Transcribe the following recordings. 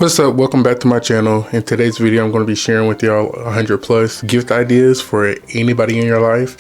What's up? Welcome back to my channel. In today's video, I'm going to be sharing with y'all 100 plus gift ideas for anybody in your life.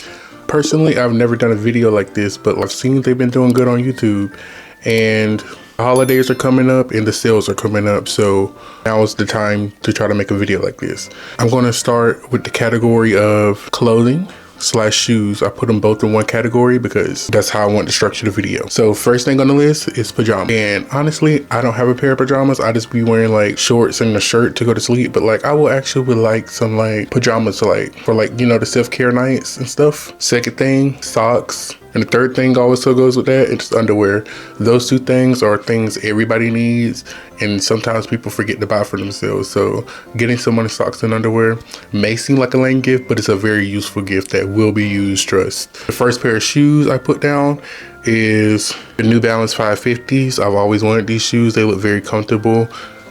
Personally, I've never done a video like this, but I've seen they've been doing good on YouTube, and the holidays are coming up and the sales are coming up, so now is the time to try to make a video like this. I'm going to start with the category of clothing / shoes. I put them both in one category because that's how I want to structure the video. So first thing on the list is pajamas, and honestly I don't have a pair of pajamas. I just be wearing like shorts and a shirt to go to sleep, but like I will actually would like some like pajamas for the self-care nights and stuff. Second thing, socks. And the third thing also goes with that, it's underwear. Those two things are things everybody needs, and sometimes people forget to buy for themselves. So getting someone socks and underwear may seem like a lame gift, but it's a very useful gift that will be used, trust. The first pair of shoes I put down is the New Balance 550s. I've always wanted these shoes. They look very comfortable.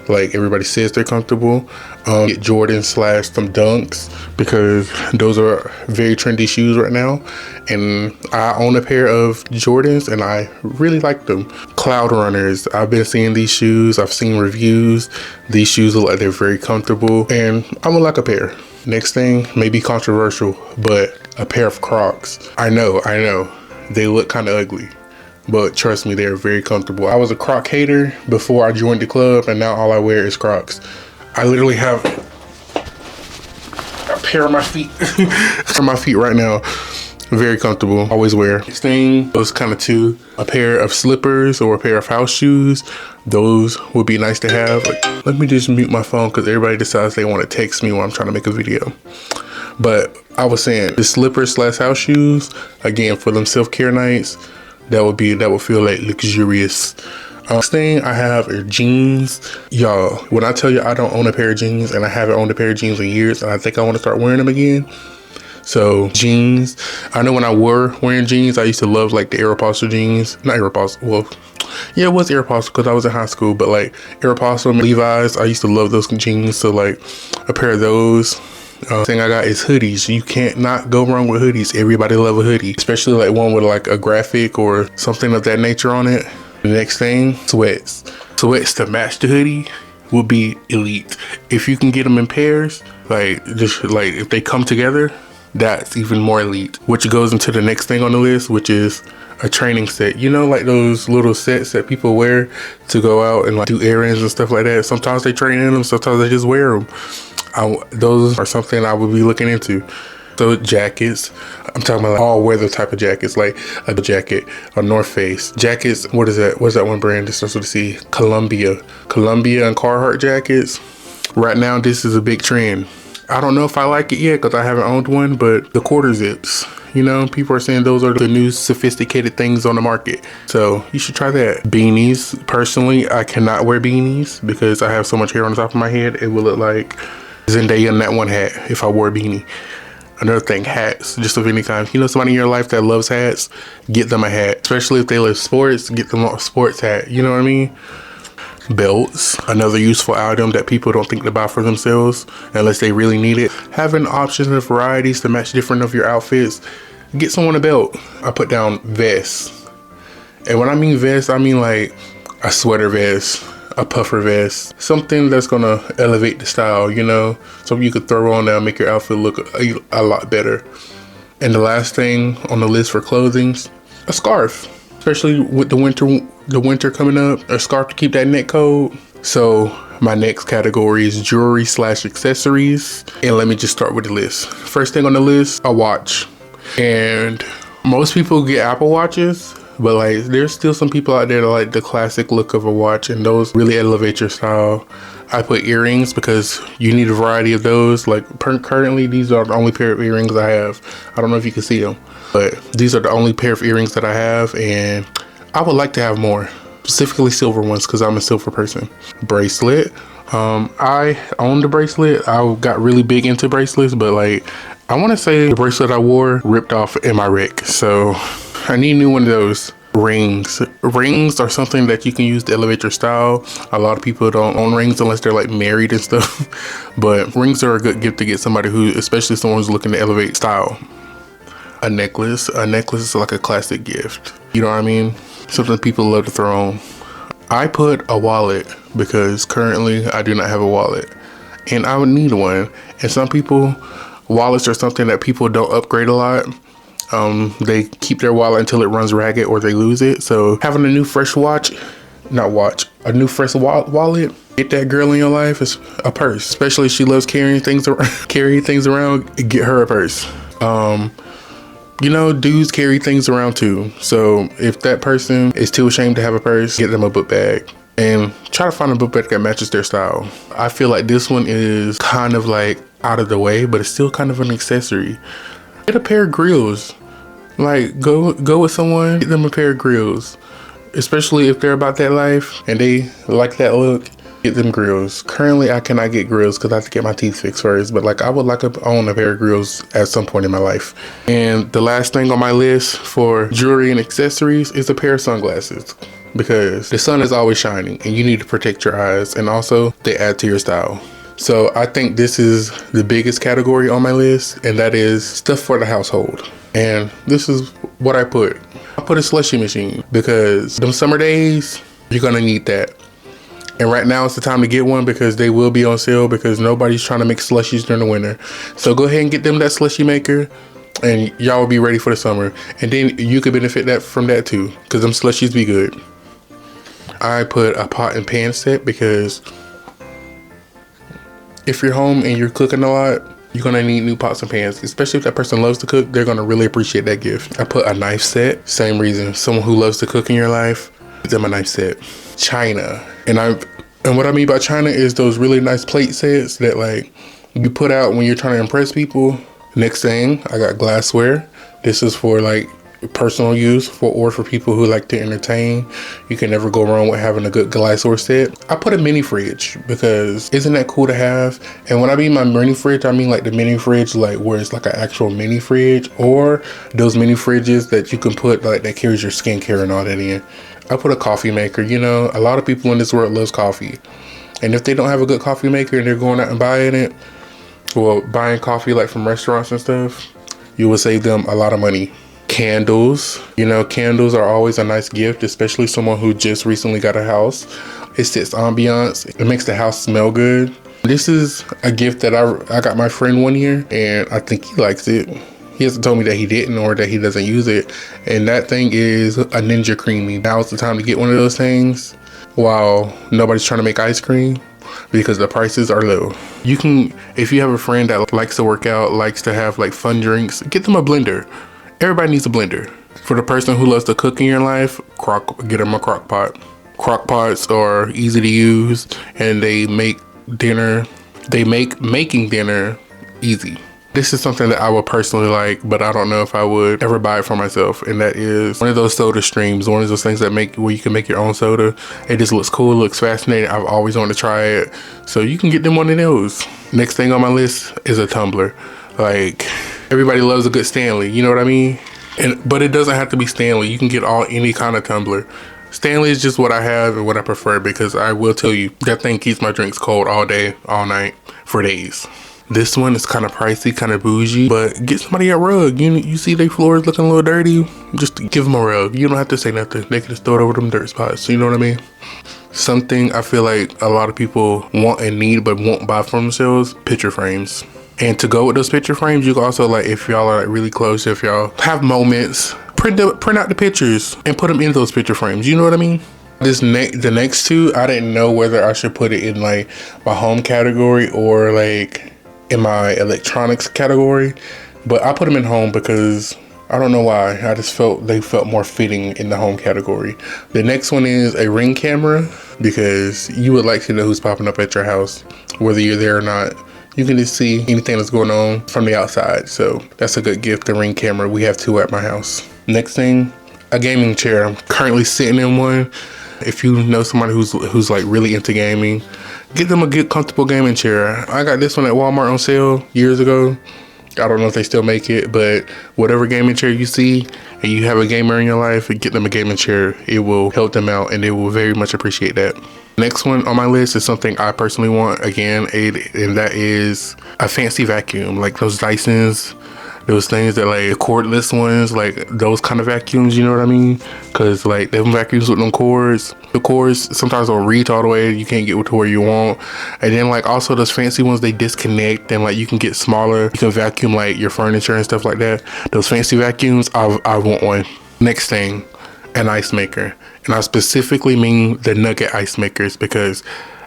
Like everybody says they're comfortable. Get Jordans / some Dunks because those are very trendy shoes right now. And I own a pair of Jordans and I really like them. Cloud Runners. I've been seeing these shoes. I've seen reviews. These shoes look like they're very comfortable and I would like a pair. Next thing may be controversial, but a pair of Crocs. I know. They look kind of ugly, but trust me, they're very comfortable. I was a Croc hater before I joined the club, and now all I wear is Crocs. I literally have a pair of my feet on my feet right now. Very comfortable, always wear. Next thing, those kind of two, a pair of slippers or a pair of house shoes. Those would be nice to have. Like, let me just mute my phone because everybody decides they want to text me while I'm trying to make a video. But I was saying the slippers / house shoes, again, for them self-care nights. That would feel like luxurious. Next thing I have are jeans. Y'all, when I tell you I don't own a pair of jeans, and I haven't owned a pair of jeans in years, and I think I want to start wearing them again. So jeans, I know when I were wearing jeans, I used to love like the Aeropostale jeans. Not Aeropostale, well, yeah, it was Aeropostale because I was in high school, but like Aeropostale and Levi's, I used to love those jeans. So like a pair of those. Thing I got is hoodies. You can't not go wrong with hoodies. Everybody love a hoodie, especially like one with like a graphic or something of that nature on it. The next thing, sweats. Sweats to match the hoodie will be elite. If you can get them in pairs, like just like if they come together, that's even more elite. Which goes into the next thing on the list, which is a training set. You know, like those little sets that people wear to go out and like do errands and stuff like that. Sometimes they train in them, sometimes they just wear them. Those are something I would be looking into. So jackets, I'm talking about like all weather type of jackets, like a jacket, a North Face jackets. What is that? What's that one brand? This starts with a C. Columbia and Carhartt jackets. Right now, this is a big trend. I don't know if I like it yet because I haven't owned one, but the quarter zips. You know, people are saying those are the new sophisticated things on the market. So you should try that. Beanies. Personally, I cannot wear beanies because I have so much hair on the top of my head. It will look like Zendaya in that one hat if I wore a beanie. Another thing, hats, just of any kind. You know, somebody in your life that loves hats, get them a hat. Especially if they love sports, get them a sports hat. You know what I mean? Belts, another useful item that people don't think to buy for themselves unless they really need it. Having options and varieties to match different of your outfits. Get someone a belt. I put down vests. And when I mean vests, I mean like a sweater vest, a puffer vest, something that's gonna elevate the style, you know, something you could throw on now, make your outfit look a lot better. And the last thing on the list for clothing, a scarf, especially with the winter coming up, a scarf to keep that neck cold. So my next category is jewelry / accessories, and let me just start with the list. First thing on the list, a watch. And most people get Apple Watches, but like there's still some people out there that like the classic look of a watch, and those really elevate your style. I put earrings because you need a variety of those. Like currently, these are the only pair of earrings I have. I don't know if you can see them, but these are the only pair of earrings that I have, and I would like to have more, specifically silver ones because I'm a silver person. Bracelet. I owned a bracelet. I got really big into bracelets, but like I want to say the bracelet I wore ripped off in my wreck, so I need a new one of those. Rings. Rings are something that you can use to elevate your style. A lot of people don't own rings unless they're like married and stuff, but rings are a good gift to get somebody who, especially someone who's looking to elevate style. A necklace. A necklace is like a classic gift. You know what I mean? Something people love to throw on. I put a wallet because currently I do not have a wallet and I would need one. And some people, wallets are something that people don't upgrade a lot. They keep their wallet until it runs ragged or they lose it. So having a new fresh wallet, get that girl in your life is a purse. Especially if she loves carrying things around, get her a purse. You know, dudes carry things around too. So if that person is too ashamed to have a purse, get them a book bag and try to find a book bag that matches their style. I feel like this one is kind of like out of the way, but it's still kind of an accessory. Get a pair of grills. Like go with someone, get them a pair of grills. Especially if they're about that life and they like that look. Get them grills. Currently, I cannot get grills because I have to get my teeth fixed first. But like, I would like to own a pair of grills at some point in my life. And the last thing on my list for jewelry and accessories is a pair of sunglasses, because the sun is always shining and you need to protect your eyes. And also, they add to your style. So I think this is the biggest category on my list, and that is stuff for the household. And this is what I put. I put a slushie machine because them summer days, you're gonna need that. And right now it's the time to get one because they will be on sale because nobody's trying to make slushies during the winter. So go ahead and get them that slushie maker and y'all will be ready for the summer. And then you could benefit from that too, because them slushies be good. I put a pot and pan set because if you're home and you're cooking a lot, you're gonna need new pots and pans. Especially if that person loves to cook, they're gonna really appreciate that gift. I put a knife set, same reason. Someone who loves to cook in your life, give them a knife set. China. And what I mean by China is those really nice plate sets that like you put out when you're trying to impress people. Next thing, I got glassware. This is for like personal use or for people who like to entertain. You can never go wrong with having a good glassware set. I put a mini fridge because isn't that cool to have? And when I mean my mini fridge, I mean like the mini fridge like where it's like an actual mini fridge, or those mini fridges that you can put like that carries your skincare and all that in. I put a coffee maker. You know, a lot of people in this world loves coffee. And if they don't have a good coffee maker and they're going out and buying it, well, buying coffee like from restaurants and stuff, you will save them a lot of money. Candles. You know, candles are always a nice gift, especially someone who just recently got a house. It sets ambiance. It makes the house smell good. This is a gift that I got my friend one year, and I think he likes it. He hasn't told me that he didn't or that he doesn't use it. And that thing is a Ninja Creamy. Now is the time to get one of those things while nobody's trying to make ice cream because the prices are low. You can, if you have a friend that likes to work out, likes to have like fun drinks, get them a blender. Everybody needs a blender. For the person who loves to cook in your life, get them a crock pot. Crock pots are easy to use and they make making dinner easy. This is something that I would personally like, but I don't know if I would ever buy it for myself. And that is one of those soda streams, one of those things that where you can make your own soda. It just looks cool, looks fascinating. I've always wanted to try it. So you can get them one of those. Next thing on my list is a tumbler. Like, everybody loves a good Stanley, you know what I mean? But it doesn't have to be Stanley. You can get any kind of tumbler. Stanley is just what I have and what I prefer, because I will tell you, that thing keeps my drinks cold all day, all night, for days. This one is kind of pricey, kind of bougie, but get somebody a rug. You see their floors looking a little dirty, just give them a rug. You don't have to say nothing. They can just throw it over them dirt spots. You know what I mean? Something I feel like a lot of people want and need but won't buy for themselves, picture frames. And to go with those picture frames, you can also, like, if y'all are like really close, if y'all have moments, print out the pictures and put them in those picture frames. You know what I mean? The next two, I didn't know whether I should put it in like my home category or like in my electronics category, but I put them in home because I don't know why. I just felt they felt more fitting in the home category. The next one is a Ring camera, because you would like to know who's popping up at your house, whether you're there or not. You can just see anything that's going on from the outside. So that's a good gift, the Ring camera. We have 2 at my house. Next thing, a gaming chair. I'm currently sitting in one. If you know somebody who's like really into gaming, get them a good comfortable gaming chair. I got this one at Walmart on sale years ago. I don't know if they still make it, but whatever gaming chair you see and you have a gamer in your life, get them a gaming chair. It will help them out and they will very much appreciate that. Next one on my list is something I personally want, again, and that is a fancy vacuum, like those Dysons. those things that like cordless ones, like those kind of vacuums, you know what I mean? Because like them vacuums with them cords, the cords sometimes don't reach all the way, you can't get to where you want. And then like also those fancy ones, they disconnect and like you can get smaller, you can vacuum like your furniture and stuff like that. Those fancy vacuums, I want one. Next thing, an ice maker. And I specifically mean the nugget ice makers, because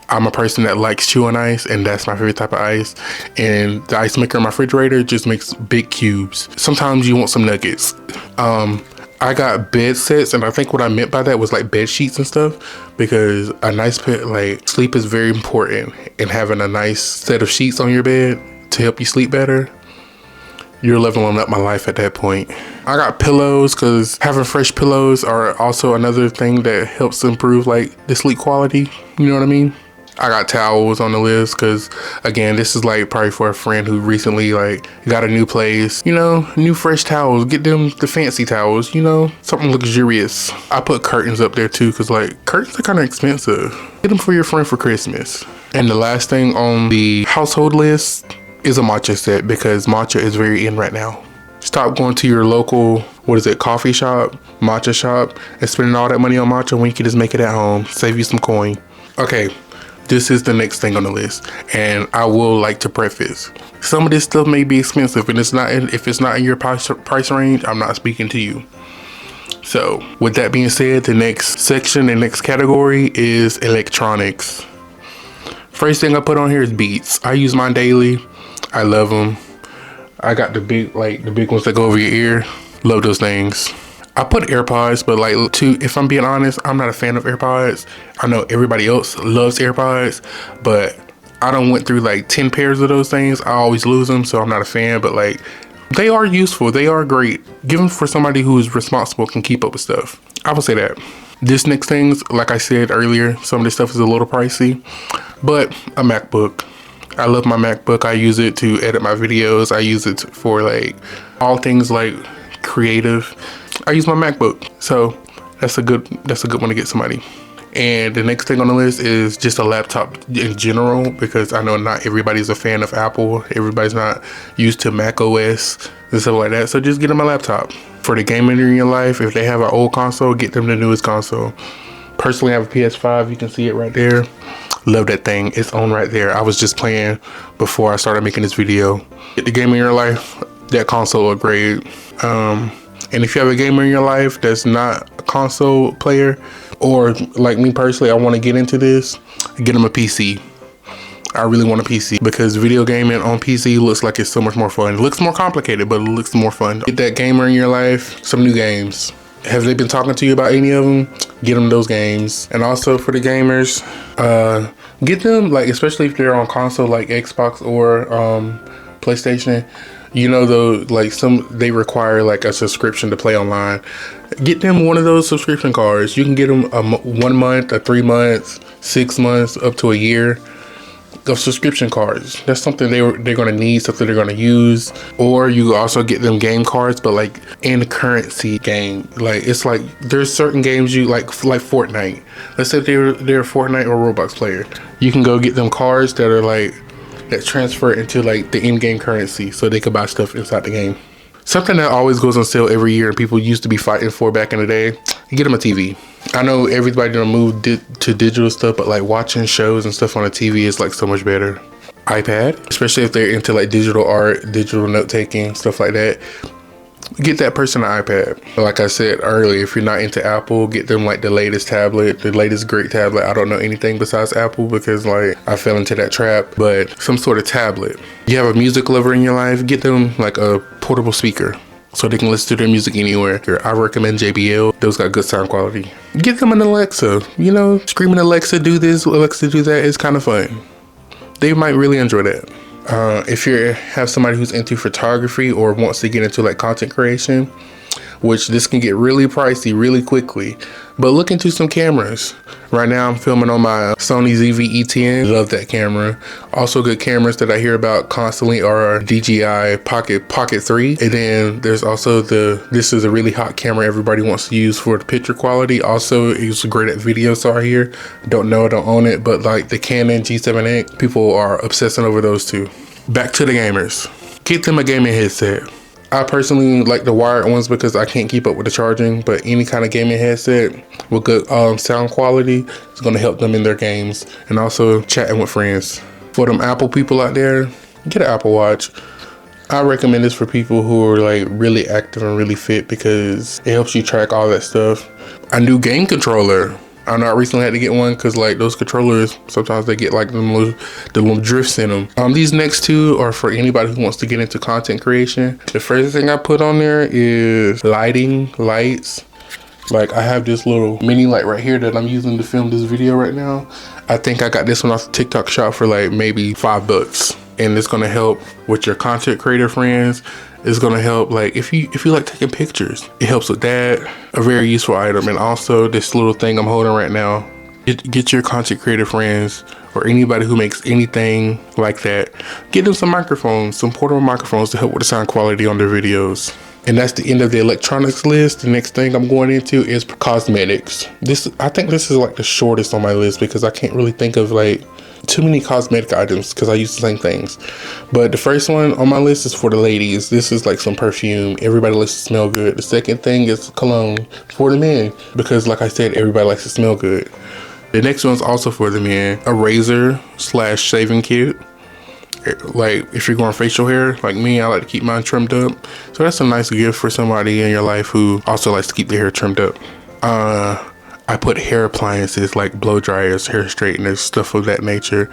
I'm a person that likes chewing ice, and that's my favorite type of ice. And the ice maker in my refrigerator just makes big cubes. Sometimes you want some nuggets. I got bed sets, and I think what I meant by that was like bed sheets and stuff, because a nice bed, like sleep is very important, and having a nice set of sheets on your bed to help you sleep better, you're leveling up my life at that point. I got pillows, because having fresh pillows are also another thing that helps improve like the sleep quality, you know what I mean? I got towels on the list, because again, this is like probably for a friend who recently like got a new place, you know, new fresh towels. Get them the fancy towels, you know, something luxurious. I put curtains up there too, because like curtains are kind of expensive. Get them for your friend for Christmas. And the last thing on the household list is a matcha set, because matcha is very in right now. Stop going to your local, what is it, coffee shop, matcha shop, and spending all that money on matcha when you can just make it at home, save you some coin. Okay, this is the next thing on the list, and I will like to preface, some of this stuff may be expensive, and if it's not in your price range, I'm not speaking to you. So with that being said, the next section, the next category is electronics. First thing I put on here is Beats. I use mine daily. I love them. I got the big ones that go over your ear. Love those things. I put AirPods, but like if I'm being honest, I'm not a fan of AirPods. I know everybody else loves AirPods, but I done went through like 10 pairs of those things. I always lose them, so I'm not a fan, but like they are useful. They are great. Give them for somebody who is responsible, can keep up with stuff. I would say that. This next things, like I said earlier, some of this stuff is a little pricey, but a MacBook. I love my MacBook. I use it to edit my videos. I use it for like all things like creative. I use my MacBook, so that's a good one to get somebody. And the next thing on the list is just a laptop in general, because I know not everybody's a fan of Apple. Everybody's not used to Mac OS and stuff like that. So just get them a laptop. For the gaming in your life, if they have an old console, get them the newest console. Personally, I have a PS5. You can see it right there. Love that thing. It's on right there. I was just playing before I started making this video. Get the gamer in your life, that console will upgrade. And if you have a gamer in your life that's not a console player, or like me personally, I want to get into this, get them a PC. I really want a PC, because video gaming on PC looks like it's so much more fun. It looks more complicated, but it looks more fun. Get that gamer in your life, some new games. Have they been talking to you about any of them? Get them those games. And also for the gamers, get them, like, especially if they're on console like Xbox or PlayStation, you know, though, like they require like a subscription to play online. Get them one of those subscription cards. You can get them a 1 month, a 3 months, 6 months, up to a year of subscription cards. That's something they're gonna need, something they're gonna use. Or you also get them game cards, but like in currency game. Like it's like there's certain games you like Fortnite. Let's say they're a Fortnite or Roblox player. You can go get them cards that are like that transfer into like the in-game currency, so they could buy stuff inside the game. Something that always goes on sale every year and people used to be fighting for back in the day, get them a TV. I know everybody done moved to digital stuff, but like watching shows and stuff on a TV is like so much better. iPad, especially if they're into like digital art, digital note taking, stuff like that. Get that person an iPad. Like I said earlier, if you're not into Apple, get them like the latest tablet, the latest great tablet. I don't know anything besides Apple because like I fell into that trap, but some sort of tablet. You have a music lover in your life, get them like a portable speaker so they can listen to their music anywhere. I recommend JBL. Those got good sound quality. Get them an Alexa. You know, screaming Alexa do this, Alexa do that is kind of fun. They might really enjoy that. If you have somebody who's into photography or wants to get into like content creation, which this can get really pricey really quickly, but look into some cameras. Right now I'm filming on my Sony ZV-E10. Love that camera. Also good cameras that I hear about constantly are DJI Pocket 3. And then there's also this is a really hot camera everybody wants to use for the picture quality. Also it's great at video, so I hear. Don't know, don't own it, but like the Canon G7X, people are obsessing over those two. Back to the gamers. Get them a gaming headset. I personally like the wired ones because I can't keep up with the charging, but any kind of gaming headset with good sound quality is going to help them in their games, and also chatting with friends. For them Apple people out there, get an Apple Watch. I recommend this for people who are like really active and really fit because it helps you track all that stuff. A new game controller. I know I recently had to get one because like those controllers, sometimes they get like the little drifts in them. These next two are for anybody who wants to get into content creation. The first thing I put on there is lights. Like I have this little mini light right here that I'm using to film this video right now. I think I got this one off the TikTok shop for like maybe $5. And it's gonna help with your content creator friends. It's gonna help like if you like taking pictures, it helps with that. A very useful item. And also this little thing I'm holding right now, get your content creator friends or anybody who makes anything like that, get them some microphones, some portable microphones to help with the sound quality on their videos. And that's the end of the electronics list. The next thing I'm going into is cosmetics. I think this is like the shortest on my list because I can't really think of like too many cosmetic items because I use the same things. But the first one on my list is for the ladies. This is like some perfume. Everybody likes to smell good. The second thing is cologne for the men because like I said, everybody likes to smell good. The next one's also for the men. A razor / shaving kit. Like if you're going facial hair like me, I like to keep mine trimmed up. So that's a nice gift for somebody in your life who also likes to keep their hair trimmed up. I put hair appliances like blow dryers, hair straighteners, stuff of that nature.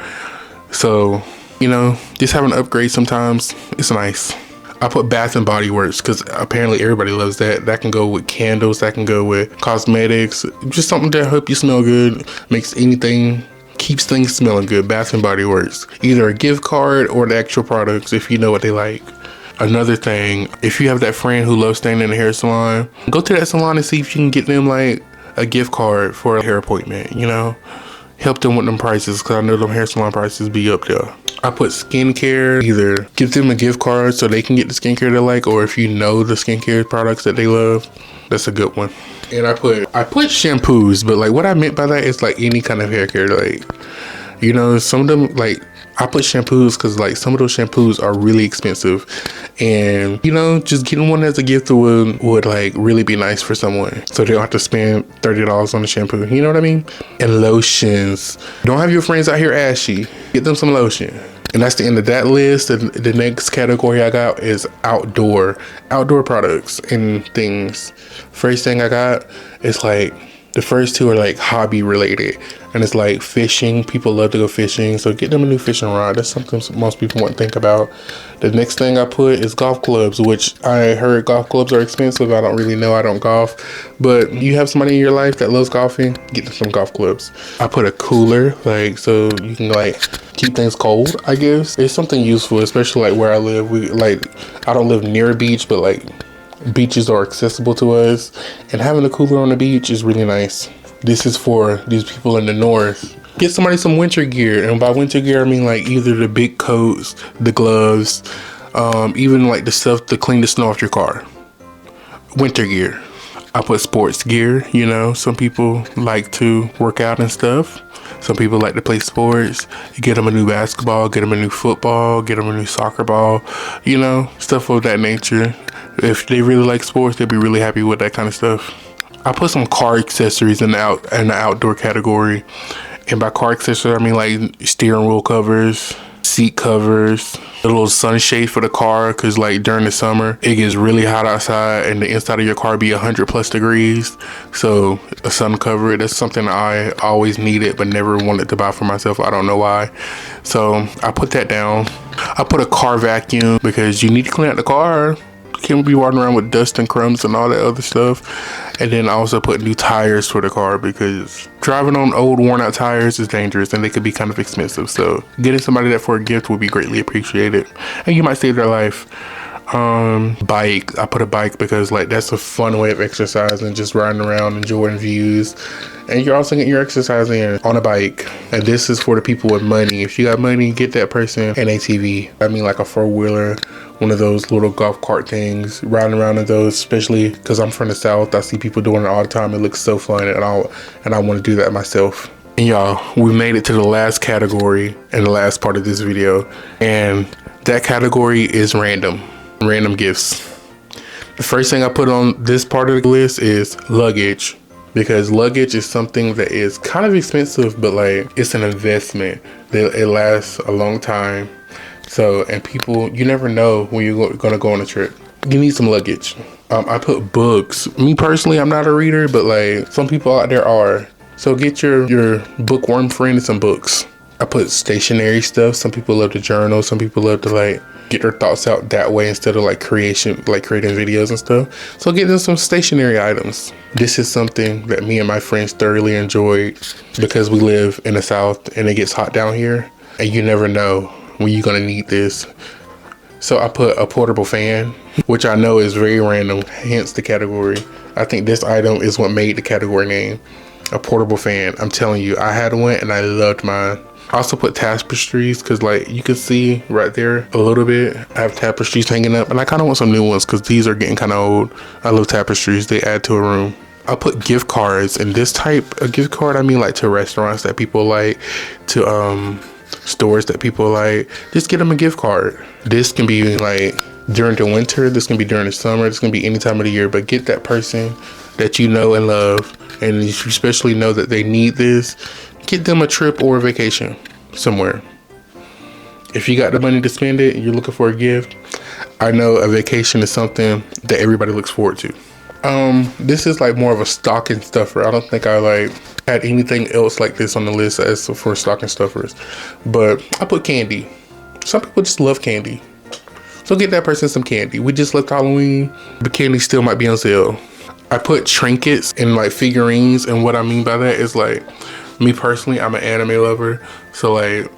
So, you know, just having an upgrade sometimes, it's nice. I put Bath and Body Works because apparently everybody loves that. That can go with candles, that can go with cosmetics, just something to help you smell good, keeps things smelling good. Bath and Body Works. Either a gift card or the actual products if you know what they like. Another thing, if you have that friend who loves staying in the hair salon, go to that salon and see if you can get them like a gift card for a hair appointment, you know? Help them with them prices because I know them hair salon prices be up there. I put skincare, either give them a gift card so they can get the skincare they like, or if you know the skincare products that they love, that's a good one. And I put shampoos, but like what I meant by that is like any kind of hair care. Like, you know, some of them, like I put shampoos because like some of those shampoos are really expensive, and you know, just getting one as a gift would like really be nice for someone, so they don't have to spend $30 on the shampoo. You know what I mean? And lotions. Don't have your friends out here ashy. Get them some lotion. And that's the end of that list. And the next category I got is outdoor products and things. First thing I got is like, the first two are like hobby related, and it's like fishing. People love to go fishing, so get them a new fishing rod. That's something most people won't think about. The next thing I put is golf clubs, which I heard golf clubs are expensive. I don't really know, I don't golf, but you have somebody in your life that loves golfing, get them some golf clubs. I put a cooler, like so you can like keep things cold, I guess. It's something useful, especially like where I live. I don't live near a beach, but like beaches are accessible to us, and having a cooler on the beach is really nice. This is for these people in the north. Get somebody some winter gear, and by winter gear I mean like either the big coats, the gloves, even like the stuff to clean the snow off your car. Winter gear. I put sports gear, you know, some people like to work out and stuff. Some people like to play sports. You get them a new basketball, get them a new football, get them a new soccer ball, you know, stuff of that nature. If they really like sports, they'll be really happy with that kind of stuff. I put some car accessories in the outdoor category. And by car accessories, I mean like steering wheel covers, seat covers, a little sunshade for the car, because like during the summer it gets really hot outside and the inside of your car be 100+ degrees, so a sun cover, that's something I always needed but never wanted to buy for myself. I don't know why, so I put that down. I put a car vacuum because you need to clean out the car. Can't be walking around with dust and crumbs and all that other stuff. And then I also put new tires for the car because driving on old worn out tires is dangerous and they could be kind of expensive. So getting somebody that for a gift would be greatly appreciated, and you might save their life. Bike. I put a bike because like that's a fun way of exercising, just riding around, enjoying views, and you're also getting your exercise in on a bike. And this is for the people with money. If you got money, get that person an ATV. I mean like a 4-wheeler, one of those little golf cart things, riding around in those, especially because I'm from the South. I see people doing it all the time. It looks so fun, and I want to do that myself. And y'all, we made it to the last category and the last part of this video, and that category is random gifts. The first thing I put on this part of the list is luggage, because luggage is something that is kind of expensive, but like it's an investment that it lasts a long time. So, and people, you never know when you're gonna go on a trip. You need some luggage. I put books. Me personally, I'm not a reader, but like some people out there are. So get your bookworm friend some books. I put stationery stuff. Some people love to journal. Some people love to like get their thoughts out that way instead of like creating videos and stuff. So get them some stationery items. This is something that me and my friends thoroughly enjoyed because we live in the South and it gets hot down here, and you never know when you're gonna need this. So I put a portable fan, which I know is very random, hence the category. I think this item is what made the category name, a portable fan. I'm telling you, I had one and I loved mine. I also put tapestries because like you can see right there a little bit. I have tapestries hanging up and I kind of want some new ones because these are getting kind of old. I love tapestries. They add to a room. I put gift cards, and this type of gift card, I mean like to restaurants that people like, to stores that people like. Just get them a gift card. This can be like during the winter. This can be during the summer. This can be any time of the year, but get that person that you know and love, and you especially know that they need this. Get them a trip or a vacation somewhere. If you got the money to spend it and you're looking for a gift, I know a vacation is something that everybody looks forward to. This is like more of a stocking stuffer. I don't think I like had anything else like this on the list as for stocking stuffers, but I put candy. Some people just love candy, so get that person some candy. We just left Halloween, but candy still might be on sale. I put trinkets and like figurines, and what I mean by that is like, me personally, I'm an anime lover, so like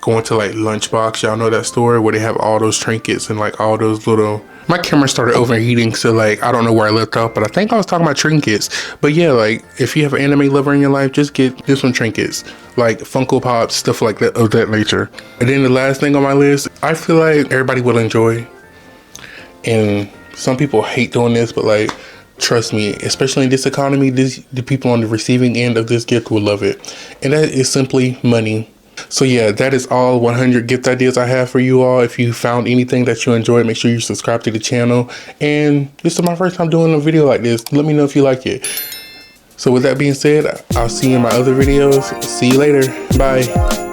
going to like Lunchbox, y'all know that store where they have all those trinkets and like all those little. My camera started overheating, so like I don't know where I left off, but I think I was talking about trinkets. But yeah, like if you have an anime lover in your life, just get some trinkets, like Funko Pops, stuff like that of that nature. And then the last thing on my list, I feel like everybody will enjoy, and some people hate doing this, but like, trust me, especially in this economy, the people on the receiving end of this gift will love it. And that is simply money. So yeah, that is all 100 gift ideas I have for you all. If you found anything that you enjoyed, make sure you subscribe to the channel. And this is my first time doing a video like this. Let me know if you like it. So with that being said, I'll see you in my other videos. See you later. Bye.